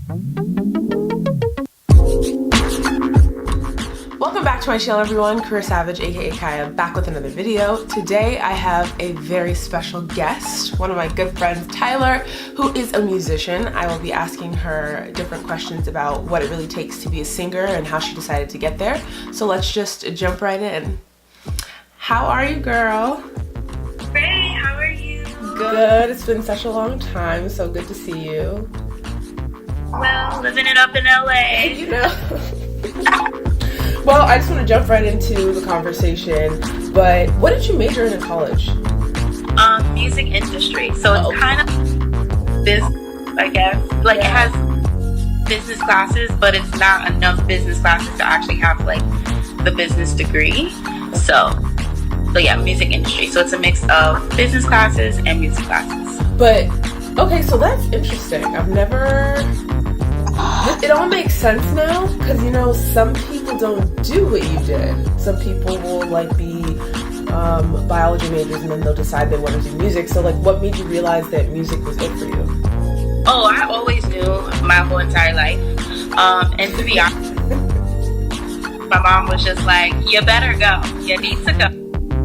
Welcome back to my channel, everyone. Kyyah Savage, aka Kyyah, back with another video. Today I have a very special guest, one of my good friends, Tyler, who is a musician. I will be asking her different questions about what it really takes to be a singer and how she decided to get there. So let's just jump right in. How are you, girl? Great, how are you? Good. It's been such a long time, so good to see you. Well, living it up in LA. You know. Well, I just want to jump right into the conversation, but what did you major in college? Music industry. So it's kind of business, I guess. Like, It has business classes, but it's not enough business classes to actually have, like, the business degree. So yeah, music industry. So it's a mix of business classes and music classes. But, okay, so that's interesting. I've never... It all makes sense now, because, you know, some people don't do what you did. Some people will, like, be biology majors and then they'll decide they want to do music. So, like, what made you realize that music was it for you? Oh, I always knew my whole entire life. And to be honest, my mom was just like, you better go. You need to go.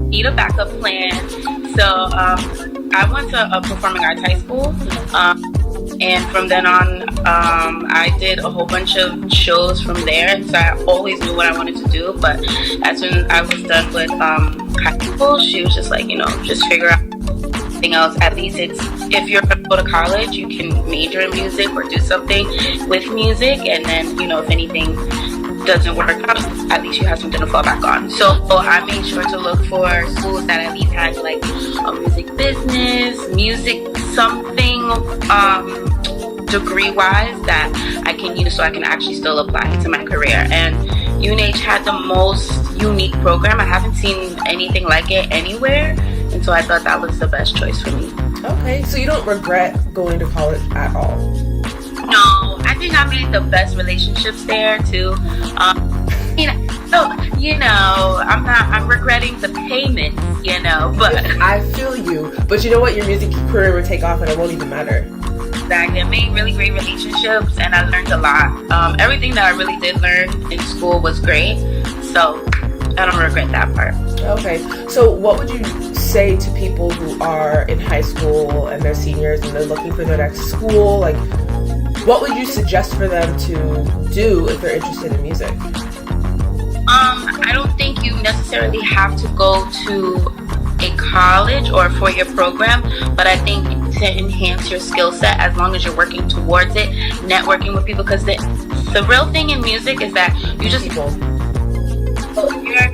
Need a backup plan. So I went to a performing arts high school. And from then on, I did a whole bunch of shows from there. So I always knew what I wanted to do. But as soon as I was done with high school, she was just like, you know, just figure out something else. At least if you're going to go to college, you can major in music or do something with music. And then, you know, if anything doesn't work out, at least you have something to fall back on. So I made sure to look for schools that at least had like a music business, music something degree wise that I can use so I can actually still apply to my career. And UNH had the most unique program. I haven't seen anything like it anywhere, and so I thought that was the best choice for me. Okay, so you don't regret going to college at all? No, I think I made the best relationships there too. I'm regretting the payments, you know, but I feel you. But you know what? Your music career would take off and it won't even matter. Exactly. I made really great relationships and I learned a lot. Everything that I really did learn in school was great. So I don't regret that part. Okay. So what would you say to people who are in high school and they're seniors and they're looking for their next school? Like, what would you suggest for them to do if they're interested in music? I don't think you necessarily have to go to a college or a four-year program, but I think to enhance your skill set, as long as you're working towards it, networking with people, because the real thing in music is that you just you're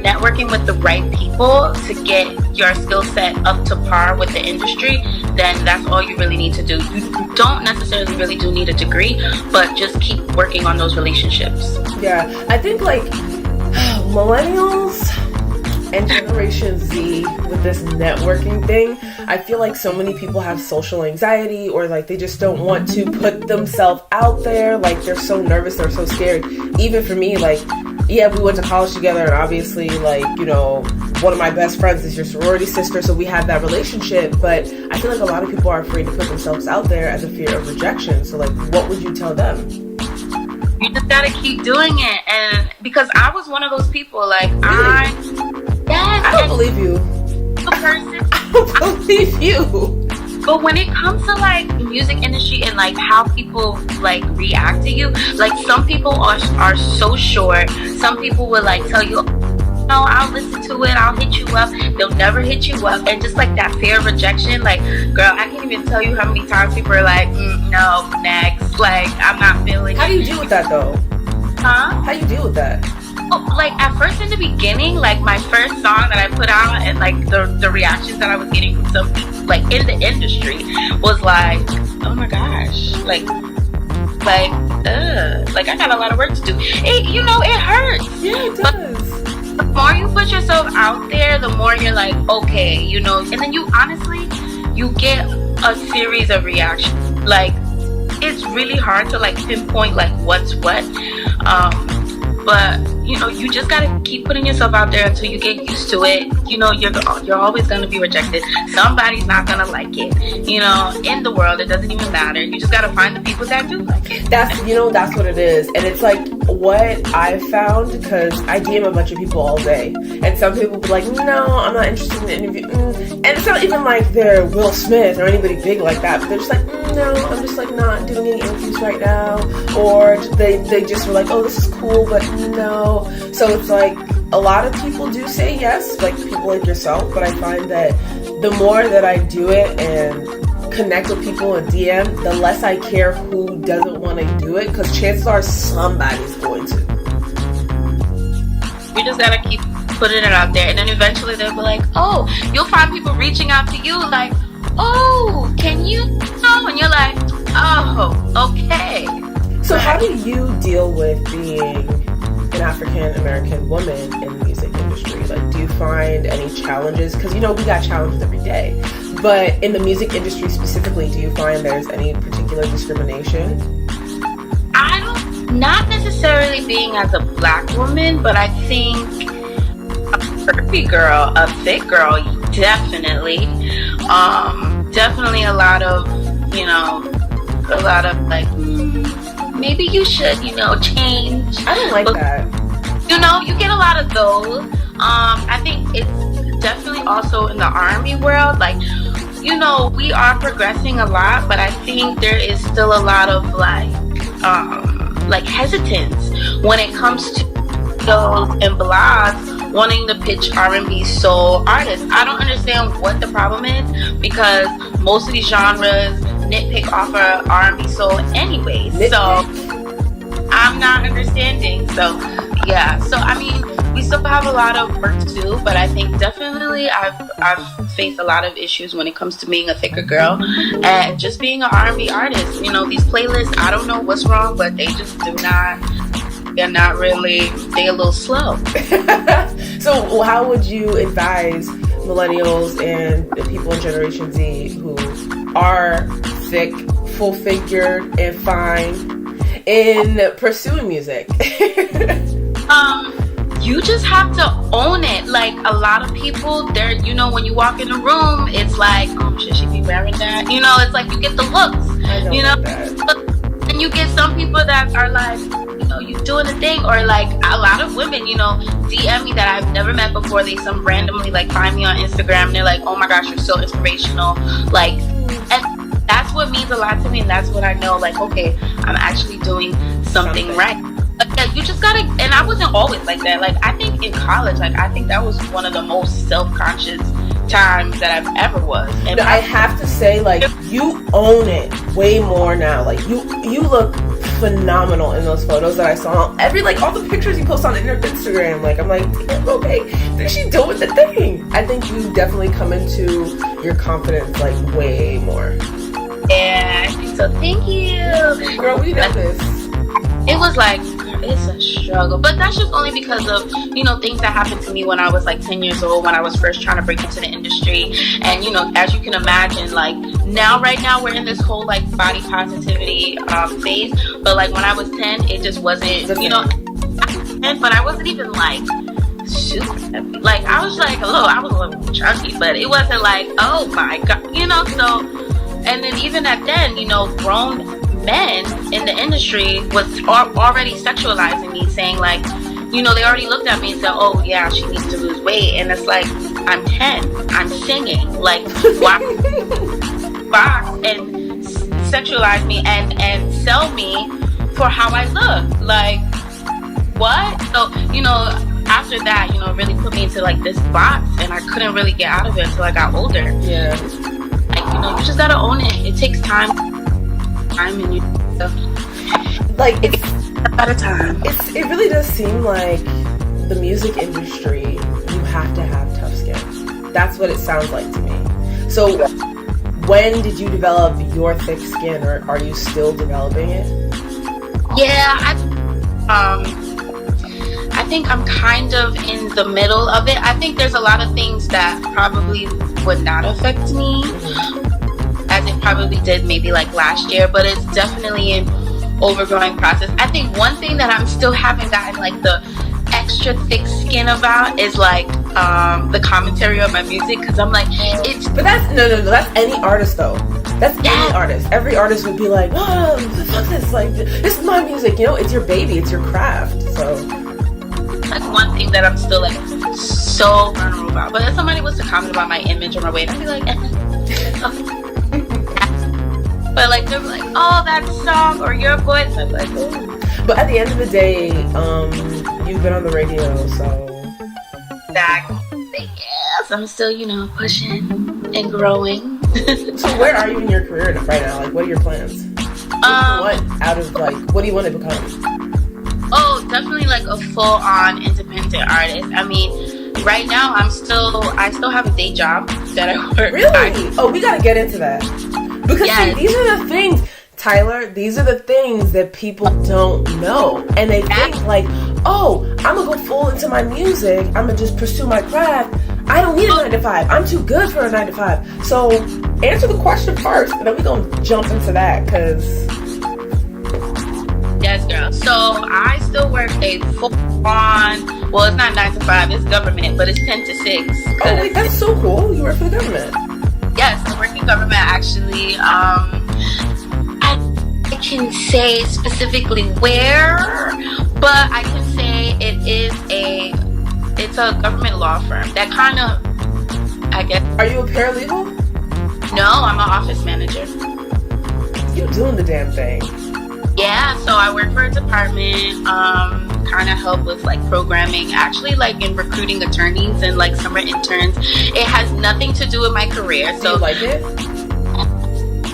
networking with the right people to get your skill set up to par with the industry, then that's all you really need to do. You don't necessarily really do need a degree, but just keep working on those relationships. Yeah, I think like millennials and Generation Z with this networking thing, I feel like so many people have social anxiety, or like they just don't want to put themselves out there. Like they're so nervous, they're so scared. Even for me, like, yeah, we went to college together, and obviously, like, you know, one of my best friends is your sorority sister, so we have that relationship. But I feel like a lot of people are afraid to put themselves out there as a fear of rejection. So like, what would you tell them? You just gotta keep doing it. And because I was one of those people, like, really? I don't believe you. A person. I don't believe you. But when it comes to like music industry and like how people like react to you, like some people are so short. Some people will like tell you, no, I'll listen to it, I'll hit you up. They'll never hit you up. And just like that fear of rejection, like, girl, I can't even tell you how many times people are like, no, next, like, I'm not feeling it. How do you deal with that though? Huh? How do you deal with that? Oh, like at first in the beginning, like my first song that I put out and like the reactions that I was getting from some people like in the industry was like, oh my gosh, like I got a lot of work to do. It hurts. Yeah, it does. But the more you put yourself out there, the more you're like, okay, you know, and then you get a series of reactions. Like, it's really hard to like pinpoint like what's what. But you just gotta keep putting yourself out there until you get used to it. You're always gonna be rejected. Somebody's not gonna like it. In the world, it doesn't even matter. You just gotta find the people that do like it. That's what it is. And it's like what I've found, because I DM a bunch of people all day, and some people will be like, no, I'm not interested in the interview. And it's not even like they're Will Smith or anybody big like that, but they're just like, no, I'm just like not doing any interviews right now. Or they just were like, oh, this is cool, but no. So it's like a lot of people do say yes, like people like yourself, but I find that the more that I do it and connect with people in DM, the less I care who doesn't want to do it, because chances are somebody's going to. You just gotta keep putting it out there, and then eventually they'll be like, oh, you'll find people reaching out to you like, oh, can you know? And you're like, oh, okay. So how do you deal with being an African American woman in the music industry? Like, do you find any challenges? Because we got challenges every day, but in the music industry specifically, do you find there's any particular discrimination? Not necessarily being as a black woman, but I think a curvy girl, a thick girl, definitely. Definitely a lot of like, maybe you should, change. I don't like that. You get a lot of those. I think it's definitely also in the R&B world, like, we are progressing a lot, but I think there is still a lot of like hesitance when it comes to those and blogs wanting to pitch R&B soul artists. I don't understand what the problem is, because most of these genres nitpick off of R&B soul anyways. So I'm not understanding. So yeah. So I mean, we still have a lot of work to do, but I think definitely I've faced a lot of issues when it comes to being a thicker girl and just being an R&B artist. These playlists, I don't know what's wrong, but they just they're not really, they're a little slow. So how would you advise millennials and the people in Generation Z who are thick, full-figured, and fine in pursuing music? You just have to own it. Like, a lot of people, they're, when you walk in the room, it's like, oh, should she be wearing that? It's like you get the looks. I don't like that. And you get some people that are like, you doing a thing, or like a lot of women, DM me that I've never met before. They some randomly like find me on Instagram and they're like, oh my gosh, you're so inspirational. Like, and that's what means a lot to me, and that's what I know, like, okay, I'm actually doing something right. But yeah, you just gotta, and I wasn't always like that. Like, I think in college, like, I think that was one of the most self-conscious times that I've ever was. And I have to say, like, you own it way more now. Like, you look phenomenal in those photos that I saw. All the pictures you post on Instagram, like, I'm like, okay, she's doing the thing. I think you definitely come into your confidence, like, way more. Yeah, I think so. Thank you. Girl, we know this. It was like, it's a struggle, but that's just only because of things that happened to me when I was like 10 years old, when I was first trying to break into the industry. And as you can imagine, like, right now we're in this whole like body positivity phase, but like when I was 10, it just wasn't, but I wasn't even like super heavy. Like, I was like, I was a little chunky, but it wasn't like, oh my god, so. And then even at then, grown men in the industry was already sexualizing me, saying like, they already looked at me and said, oh yeah, she needs to lose weight. And it's like, I'm 10, I'm singing, like, why box and sexualize me and sell me for how I look? Like, what? So after that, really put me into like this box, and I couldn't really get out of it until I got older. Yeah. Like, you just gotta own it. It takes time and you like, it's at a time. It really does seem like the music industry, you have to have tough skin. That's what it sounds like to me. So when did you develop your thick skin, or are you still developing it? Yeah, I think I'm kind of in the middle of it. I think there's a lot of things that probably would not affect me, as it probably did maybe like last year, but it's definitely an overgrowing process. I think one thing that I'm still haven't gotten like the extra thick skin about is like the commentary on my music, because I'm like, it's. But that's no. That's any artist though. That's any artist. Every artist would be like, oh, fuck this. Like, this is my music. You know, it's your baby. It's your craft. So. That's one thing that I'm still like so vulnerable about. But if somebody was to comment about my image or my weight, I'd be like, but like they're like, oh, that song or your voice. I'm like, oh. But at the end of the day, you've been on the radio, so. Exactly. Yes, I'm still, you know, pushing and growing. So where are you in your career right now? Like, what are your plans? What do you want to become? Oh, definitely like a full-on independent artist. I mean, right now I still have a day job that I work. Really? We gotta get into that. Because see, these are the things, Tyler, these are the things that people don't know. And they think like, oh, I'm gonna go full into my music, I'm gonna just pursue my craft. I don't need a 9 to 5. I'm too good for a 9 to 5. So answer the question first, and then we're gonna jump into that, because yes, girl. So I still work a full-on, well, it's not 9 to 5, it's government, but it's 10 to 6. Oh, wait, that's so cool. You work for the government. Yes, I work in government, actually. I can say specifically where, but I can say it's a government law firm. That kind of, I guess. Are you a paralegal? No, I'm an office manager. You doing the damn thing. Yeah, so I work for a department, kind of help with like programming, actually like in recruiting attorneys and like summer interns. It has nothing to do with my career. So do you like it?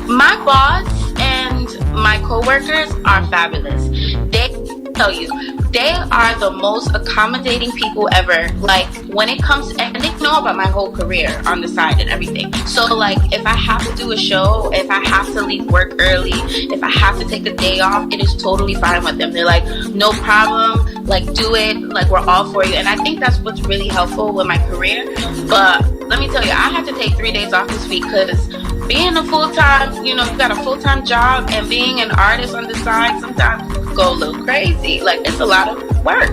My boss and my coworkers are fabulous. They tell you, they are the most accommodating people ever. Like when it comes, and they know about my whole career on the side and everything. So like if I have to do a show, if I have to leave work early, if I have to take a day off, it is totally fine with them. They're like, no problem, like do it, like we're all for you. And I think that's what's really helpful with my career. But let me tell you, I had to take 3 days off this week because being a full-time, you got a full-time job and being an artist on the side sometimes go a little crazy. Like it's a lot of work.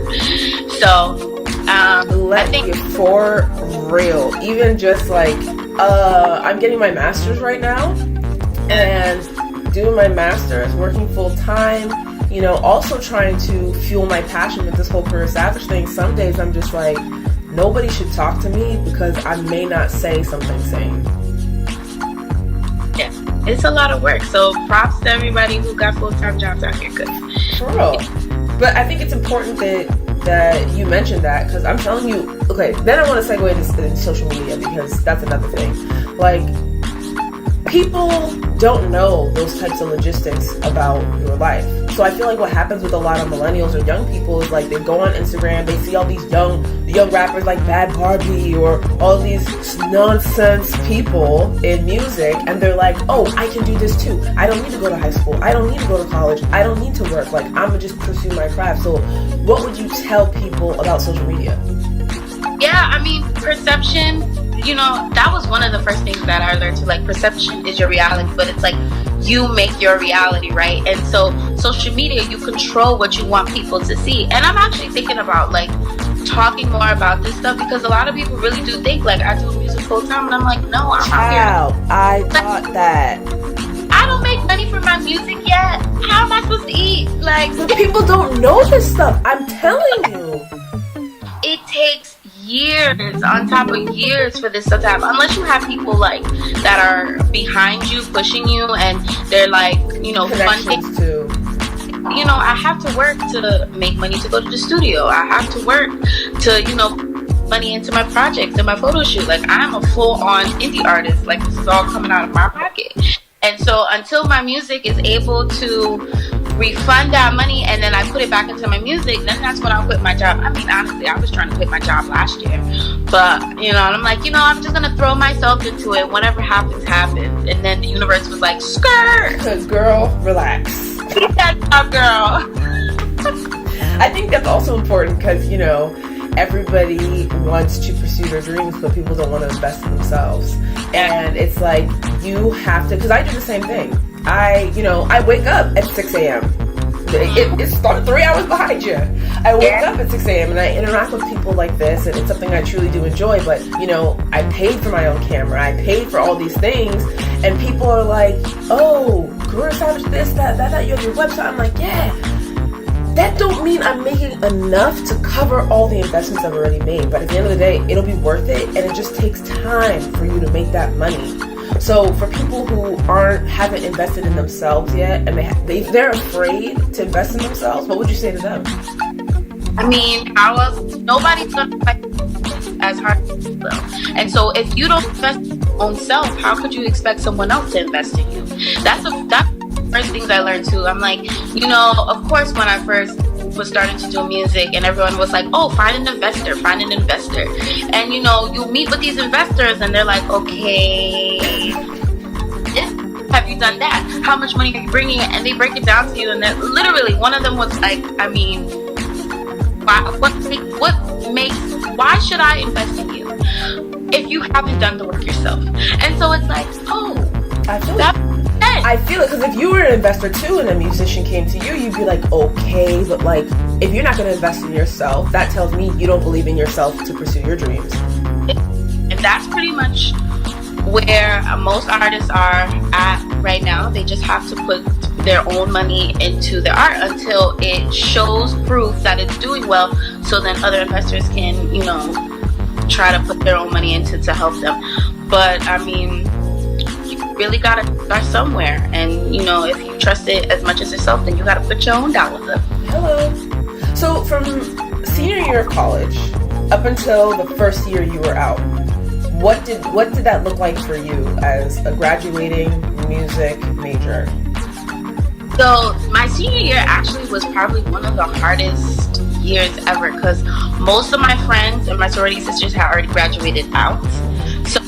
So I think for real, even just like I'm getting my master's right now and doing my master's, working full-time, also trying to fuel my passion with this whole career established thing. Some days I'm just like, nobody should talk to me because I may not say something sane. Yeah, it's a lot of work. So props to everybody who got full-time jobs out here. Good. For real. But I think it's important that you mentioned that, because I'm telling you, okay, then I want to segue into social media, because that's another thing. Like, people don't know those types of logistics about your life. So I feel like what happens with a lot of millennials or young people is like they go on Instagram, they see all these young rappers like Bad Barbie or all these nonsense people in music, and they're like, oh, I can do this too. I don't need to go to high school. I don't need to go to college. I don't need to work. Like, I'm gonna just pursue my craft. So what would you tell people about social media? Yeah, I mean, perception, that was one of the first things that I learned, to like, perception is your reality, but it's like you make your reality, right? And so social media, you control what you want people to see. And I'm actually thinking about like talking more about this stuff, because a lot of people really do think like I do music full time, and I'm like, no, I'm out here. I thought that. I don't make money from my music yet. How am I supposed to eat? Like, people don't know this stuff. I'm telling you. It takes years on top of years for this stuff to happen, unless you have people like that are behind you, pushing you, and they're like, funding too. I have to work to make money to go to the studio. I have to work to, money into my projects and my photo shoot. Like, I'm a full-on indie artist. Like, this is all coming out of my pocket. And so until my music is able to refund that money and then I put it back into my music, then that's when I'll quit my job. I mean, honestly, I was trying to quit my job last year, but and I'm like, I'm just gonna throw myself into it. Whatever happens, happens. And then the universe was like, skirt, girl, relax. Keep that job, girl. I think that's also important because everybody wants to pursue their dreams, but people don't want to invest in themselves. And it's like, you have to, because I do the same thing. I wake up at 6 a.m. It's 3 hours behind you. I wake up at 6 a.m. and I interact with people like this, and it's something I truly do enjoy. But I paid for my own camera. I paid for all these things, and people are like, "Oh, career savage, this, that. You have your website." I'm like, "Yeah." That don't mean I'm making enough to cover all the investments I've already made. But at the end of the day, it'll be worth it, and it just takes time for you to make that money. So for people who haven't invested in themselves yet, and they're afraid to invest in themselves, what would you say to them? I mean, nobody's gonna fight as hard as you will. And so if you don't invest in your own self, how could you expect someone else to invest in you? That's the first things I learned too. I'm like, of course when I first was starting to do music and everyone was like, "Oh, find an investor. And you meet with these investors and they're like, "Okay, have you done that? How much money are you bringing?" And they break it down to you, and then literally one of them was like, "I mean, why should I invest in you if you haven't done the work yourself?" And so it's like, I feel it, because if you were an investor too and a musician came to you, you'd be like, "Okay, but like, if you're not going to invest in yourself, that tells me you don't believe in yourself to pursue your dreams." And that's pretty much where most artists are at right now. They just have to put their own money into their art until it shows proof that it's doing well, so then other investors can, try to put their own money into to help them. But I mean, you really gotta start somewhere, and if you trust it as much as yourself, then you gotta put your own dollars up. Hello. So from senior year of college up until the first year you were out, what did that look like for you as a graduating music major? So my senior year actually was probably one of the hardest years ever, because most of my friends and my sorority sisters had already graduated out. So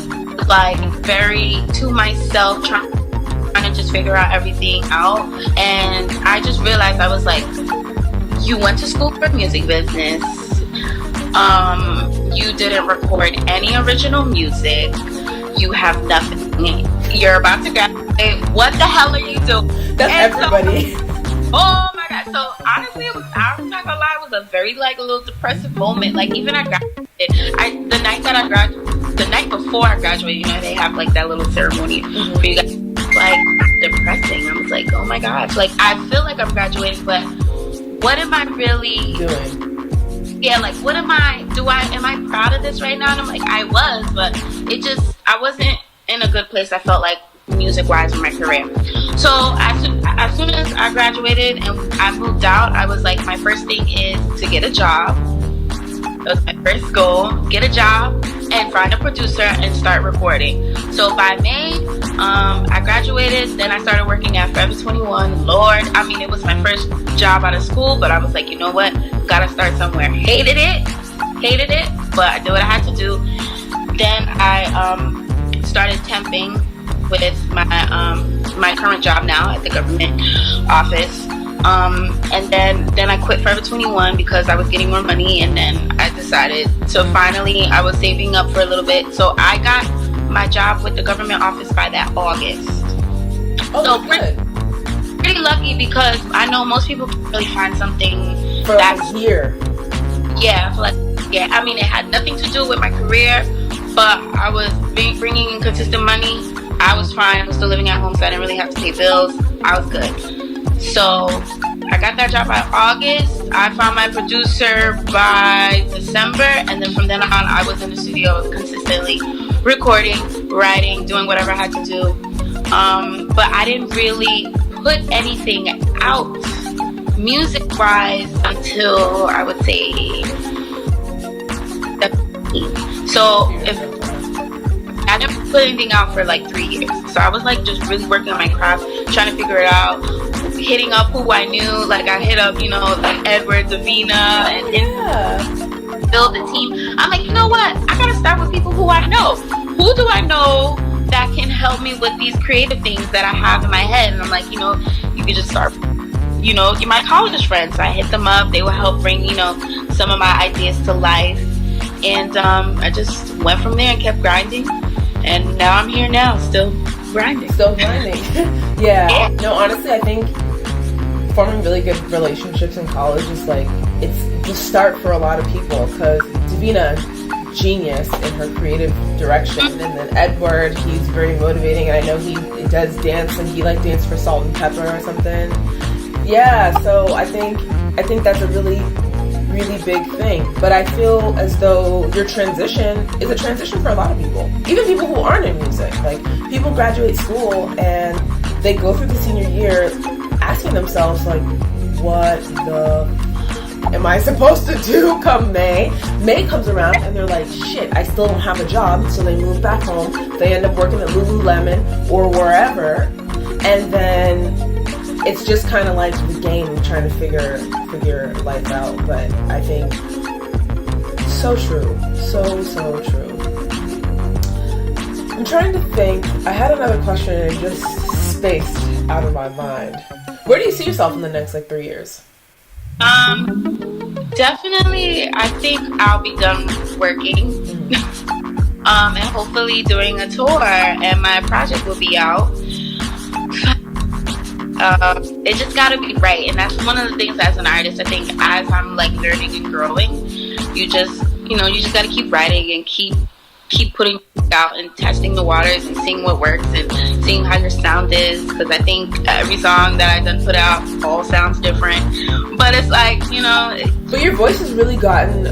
like very to myself, trying to just figure out everything out. And I just realized, I was like, you went to school for music business. You didn't record any original music. You have nothing. You're about to graduate. What the hell are you doing? That's everybody. Oh my God. So honestly, I'm not gonna lie, it was a very a little depressive moment. Like even I graduated, the night before I graduated, they have that little ceremony for you guys. Depressing. I was like, oh my gosh. I feel like I'm graduating, but what am I really doing? Yeah, what am I proud of this right now? And I'm like, I was, but I wasn't in a good place, I felt like, music-wise in my career. So as soon as I graduated and I moved out, I was like, my first thing is to get a job. That was my first goal. Get a job and find a producer and start recording. So by May, I graduated. Then I started working at Forever 21. Lord, it was my first job out of school, but I was like, you know what? Gotta start somewhere. Hated it, but I did what I had to do. Then I started temping with my current job now at the government office. And then I quit Forever 21 because I was getting more money, and then I decided to finally, I was saving up for a little bit. So I got my job with the government office by that August. Oh, so good. Pretty lucky, because I know most people can really find something for that's here. Yeah, it had nothing to do with my career, but I was bringing in consistent money. I was fine. I was still living at home, so I didn't really have to pay bills. I was good. So I got that job by August. I found my producer by December, and then from then on, I was in the studio consistently recording, writing, doing whatever I had to do. But I didn't really put anything out music-wise until I would say 17. So I didn't put anything out for 3 years. So I was just really working on my craft, trying to figure it out, hitting up who I knew. I hit up, Edward, Davina, and build a team. I'm like, you know what? I gotta start with people who I know. Who do I know that can help me with these creative things that I have in my head? And I'm like, you could just start, my college friends. I hit them up. They would help bring, some of my ideas to life. And I just went from there and kept grinding. And now I'm here now, still grinding. Yeah. No, honestly, I think forming really good relationships in college is like, it's the start for a lot of people, because Davina, genius in her creative direction, and then Edward, he's very motivating, and I know he does dance, and he like danced for Salt and Pepper or something. Yeah, so I think that's a really big thing. But I feel as though your transition is a transition for a lot of people, even people who aren't in music. Like, people graduate school and they go through the senior year asking themselves, like, what the am I supposed to do come May? May comes around and they're like, shit, I still don't have a job. So they move back home. They end up working at Lululemon or wherever. And then it's just kind of like the game trying to figure life out. But I think so true. So true. I'm trying to think. I had another question and it just spaced out of my mind. Where do you see yourself in the next 3 years? Definitely, I think I'll be done working, and hopefully doing a tour, and my project will be out. It just gotta be right, and that's one of the things as an artist, I think, as I'm like learning and growing, you just gotta keep writing and keep putting out and testing the waters and seeing what works and seeing how your sound is, because I think every song that I done put out all sounds different, but it's like, but your voice has really gotten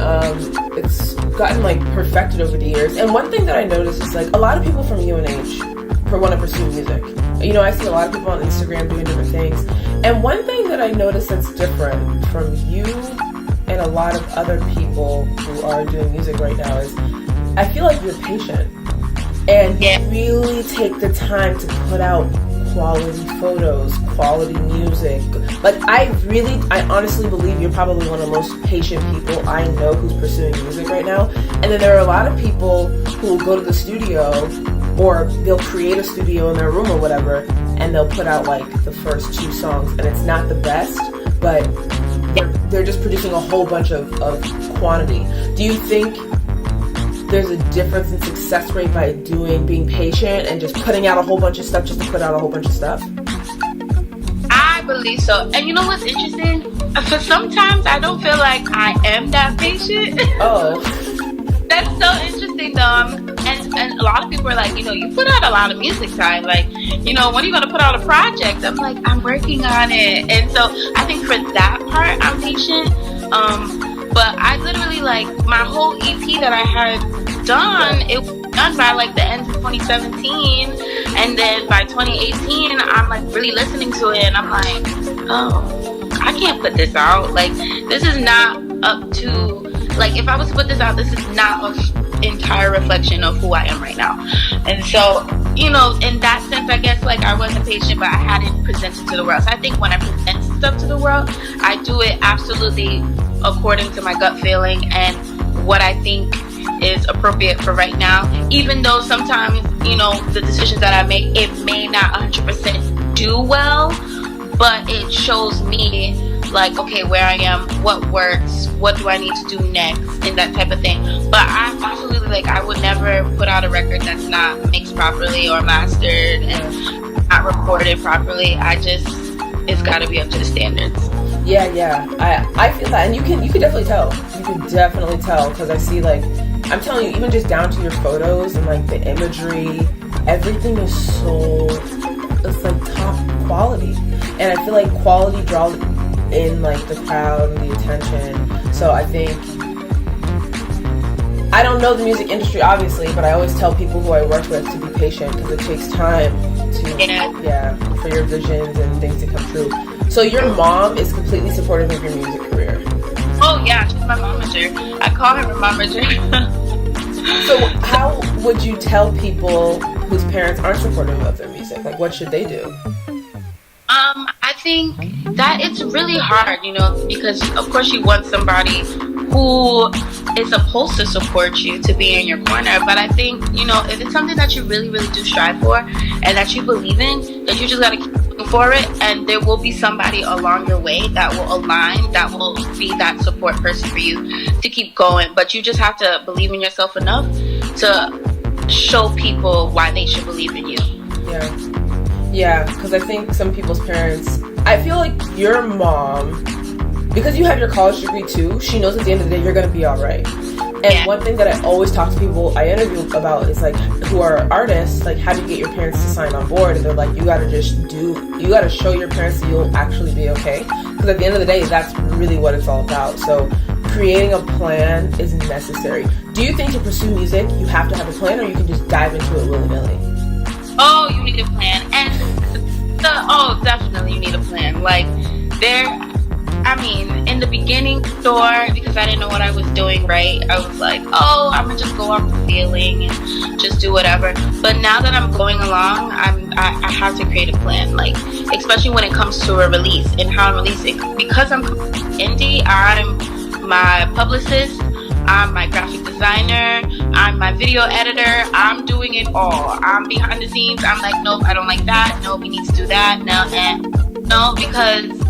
it's gotten like perfected over the years. And one thing that I noticed is like a lot of people from UNH want to pursue music. I see a lot of people on Instagram doing different things, and one thing that I noticed that's different from you and a lot of other people who are doing music right now is I feel like you're patient and you really take the time to put out quality photos, quality music. Like, I honestly believe you're probably one of the most patient people I know who's pursuing music right now. And then there are a lot of people who will go to the studio, or they'll create a studio in their room or whatever, and they'll put out like the first 2 songs, and it's not the best, but they're just producing a whole bunch of quantity. Do you think there's a difference in success rate by being patient and just putting out a whole bunch of stuff just to put out a whole bunch of stuff? I believe so. And you know what's interesting? For sometimes I don't feel like I am that patient. Oh. That's so interesting though. And a lot of people are like, you put out a lot of music, Ty. Like, when are you going to put out a project? I'm like, I'm working on it. And so I think for that part, I'm patient. But I literally, like, my whole EP that I had done, it was done by like the end of 2017, and then by 2018 I'm like really listening to it and I'm like, oh, I can't put this out. Like, this is not up to, like, if I was to put this out, this is not an entire reflection of who I am right now. And so, in that sense, I guess, like, I wasn't patient, but I hadn't presented to the world. So I think when I present stuff to the world, I do it absolutely according to my gut feeling and what I think is appropriate for right now. Even though sometimes, the decisions that I make, it may not 100% do well, but it shows me, like, okay, where I am, what works, what do I need to do next, and that type of thing. But I'm absolutely, like, I would never put out a record that's not mixed properly or mastered and not recorded properly. It's got to be up to the standards. Yeah. I feel that, and you can definitely tell. You can definitely tell, because I see, like, I'm telling you, even just down to your photos and like the imagery, everything is it's like top quality. And I feel like quality draws in like the crowd and the attention. So I think, I don't know the music industry obviously, but I always tell people who I work with to be patient, because it takes time for your visions and things to come true. So your mom is completely supportive of your music career? Oh yeah, she's my momager. I call her my momager. So how would you tell people whose parents aren't supportive of their music? Like, what should they do? I think that it's really hard, because of course you want somebody who is supposed to support you, to be in your corner. But I think, if it's something that you really, really do strive for and that you believe in, that you just gotta keep looking for it, and there will be somebody along your way that will align, that will be that support person for you to keep going. But you just have to believe in yourself enough to show people why they should believe in you. Yeah, because I think some people's parents I feel like your mom, because you have your college degree too, she knows at the end of the day you're going to be all right. And one thing that I always talk to people I interview about is like, who are artists, like, how do you get your parents to sign on board? And they're like, you gotta show your parents that you'll actually be okay. Because at the end of the day, that's really what it's all about. So creating a plan is necessary. Do you think to pursue music, you have to have a plan, or you can just dive into it willy-nilly? Oh, you need a plan. And definitely you need a plan. Like, in the beginning, sure, because I didn't know what I was doing right. I was like, I'm gonna just go off the feeling and just do whatever. But now that I'm going along, I have to create a plan. Like, especially when it comes to a release and how I'm releasing. Because I'm indie, I'm my publicist, I'm my graphic designer, I'm my video editor, I'm doing it all. I'm behind the scenes. I'm like, nope, I don't like that. No, we need to do that. No, because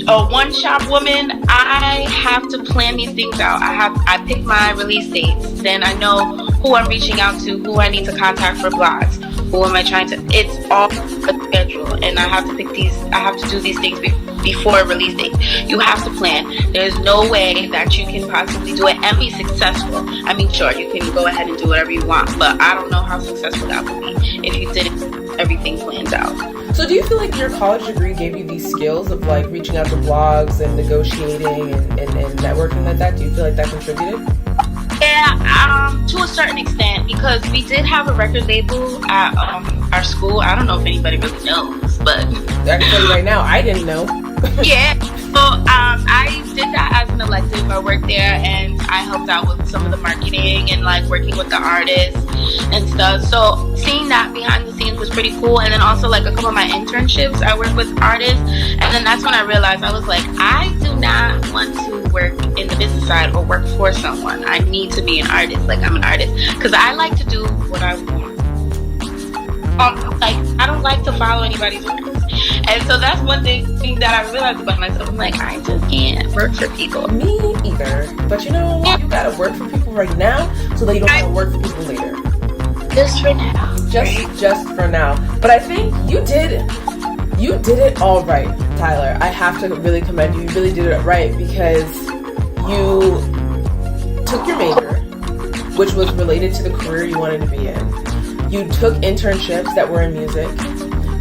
a one-shop woman, I have to plan these things out. I pick my release dates. Then I know who I'm reaching out to, who I need to contact for blogs. Who am I trying to? It's all a schedule, and I have to do these things before a release date. You have to plan. There's no way that you can possibly do it and be successful. I mean, sure, you can go ahead and do whatever you want, but I don't know how successful that would be if you didn't everything planned out. So do you feel like your college degree gave you these skills of like reaching out to blogs and negotiating and networking like that? Do you feel like that contributed? Yeah, to a certain extent, because we did have a record label at our school. I don't know if anybody really knows, but I can tell you right now, I didn't know. Yeah, so I did that as an elective. I worked there and I helped out with some of the marketing and like working with the artists and stuff. So seeing that behind the scenes was pretty cool. And then also like a couple of my internships, I worked with artists. And then that's when I realized, I was like, I do not want to work in the business side or work for someone. I need to be an artist. Like, I'm an artist because I like to do what I want. Like, I don't like to follow anybody's orders. And so that's one thing that I realized about myself. I'm like, I just can't work for people. Me either. But you know what? You gotta work for people right now so that you don't have to work for people later. Just for now. Just for now. But I think you did it all right, Tyler. I have to really commend you. You really did it right because you took your major, which was related to the career you wanted to be in. You took internships that were in music.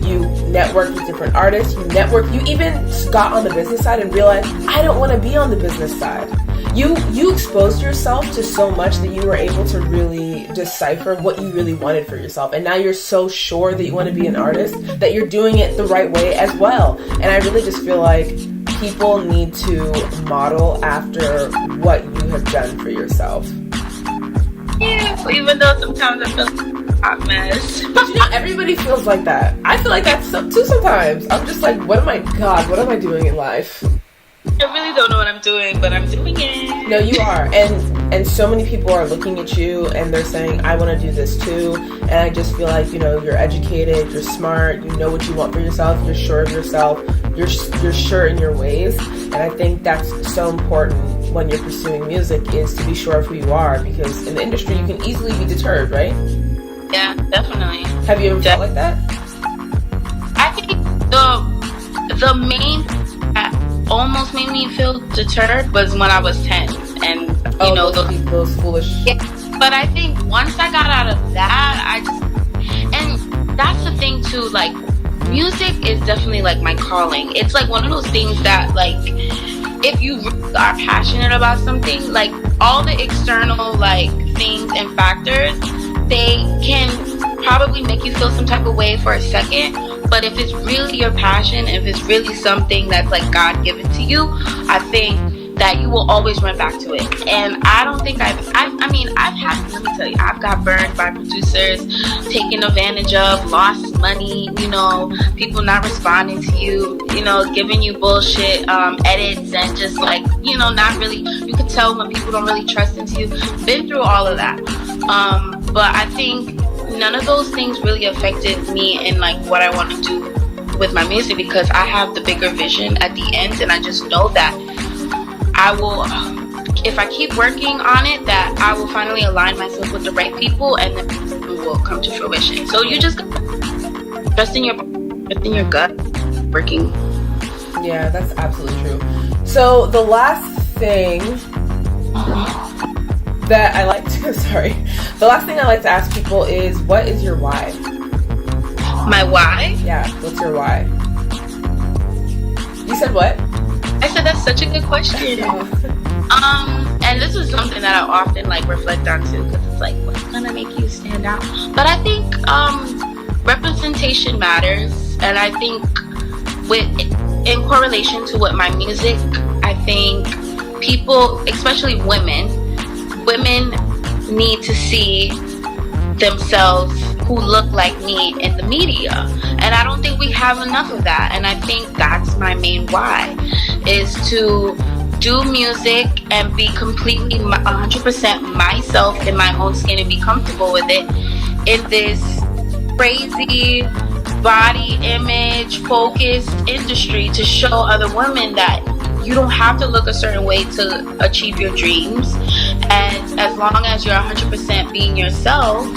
You networked with different artists. You even got on the business side and realized, I don't want to be on the business side. You exposed yourself to so much that you were able to really decipher what you really wanted for yourself. And now you're so sure that you want to be an artist that you're doing it the right way as well. And I really just feel like people need to model after what you have done for yourself. Yeah, even though sometimes I feel hot mess. But you know, everybody feels like that. I feel like that too sometimes. I'm just like, what am I doing in life? I really don't know what I'm doing, but I'm doing it. No, you are. And so many people are looking at you and they're saying, I want to do this too. And I just feel like, you know, you're educated, you're smart, you know what you want for yourself, you're sure of yourself, you're sure in your ways. And I think that's so important when you're pursuing music, is to be sure of who you are, because in the industry you can easily be deterred, right? Yeah, definitely. Have you ever felt like that? I think the main that almost made me feel deterred was when I was 10, and you know those foolish. Yeah, but I think once I got out of that, and that's the thing too. Like, music is definitely like my calling. It's like one of those things that, like, if you are passionate about something, like all the external like things and factors, they can probably make you feel some type of way for a second, but if it's really your passion, if it's really something that's like God given to you, I think that you will always run back to it. And I don't think let me tell you, I've got burned by producers, taken advantage of, lost money, you know, people not responding to you, you know, giving you bullshit edits, and just like, you know, not really, you could tell when people don't really trust into you. Been through all of that. But I think none of those things really affected me in like what I want to do with my music, because I have the bigger vision at the end, and I just know that I will, if I keep working on it, that I will finally align myself with the right people, and then it will come to fruition. So you just trust in your within your gut working. Yeah, that's absolutely true. So the last thing that I like to, the last thing I like to ask people is, what is your why? My why? Yeah, what's your why? You said what? I said that's such a good question. And this is something that I often like reflect on too, because it's like, what's gonna make you stand out? But I think representation matters, and I think in correlation to what my music, I think people, especially women need to see themselves who look like me in the media, and I don't think we have enough of that. And I think that's my main why, is to do music and be completely 100% myself in my own skin and be comfortable with it in this crazy body image focused industry, to show other women that you don't have to look a certain way to achieve your dreams, and as long as you're 100% being yourself,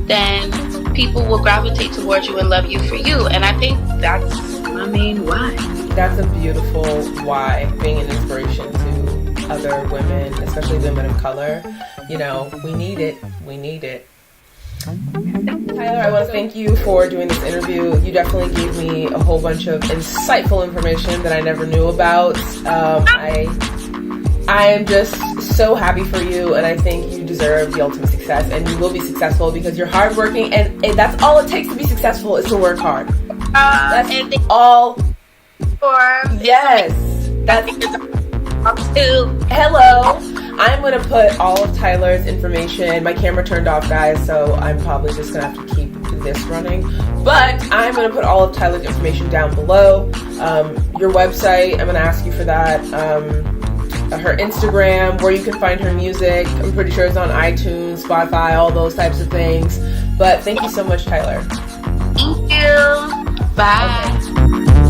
then people will gravitate towards you and love you for you. And I think that's my main why. That's a beautiful why, being an inspiration to other women, especially women of color. You know, we need it. Tyler, I want to thank you for doing this interview. You definitely gave me a whole bunch of insightful information that I never knew about. I am just so happy for you, and I think you deserve the ultimate success, and you will be successful because you're hardworking, and that's all it takes to be successful, is to work hard. That's all. Yes. Hello. I'm going to put all of Tyler's information. My camera turned off, guys, so I'm probably just going to have to keep this running. But I'm going to put all of Tyler's information down below. Your website, I'm going to ask you for that. Her Instagram, where you can find her music. I'm pretty sure it's on iTunes, Spotify, all those types of things. But thank you so much, Tyler. Thank you. Bye. Okay.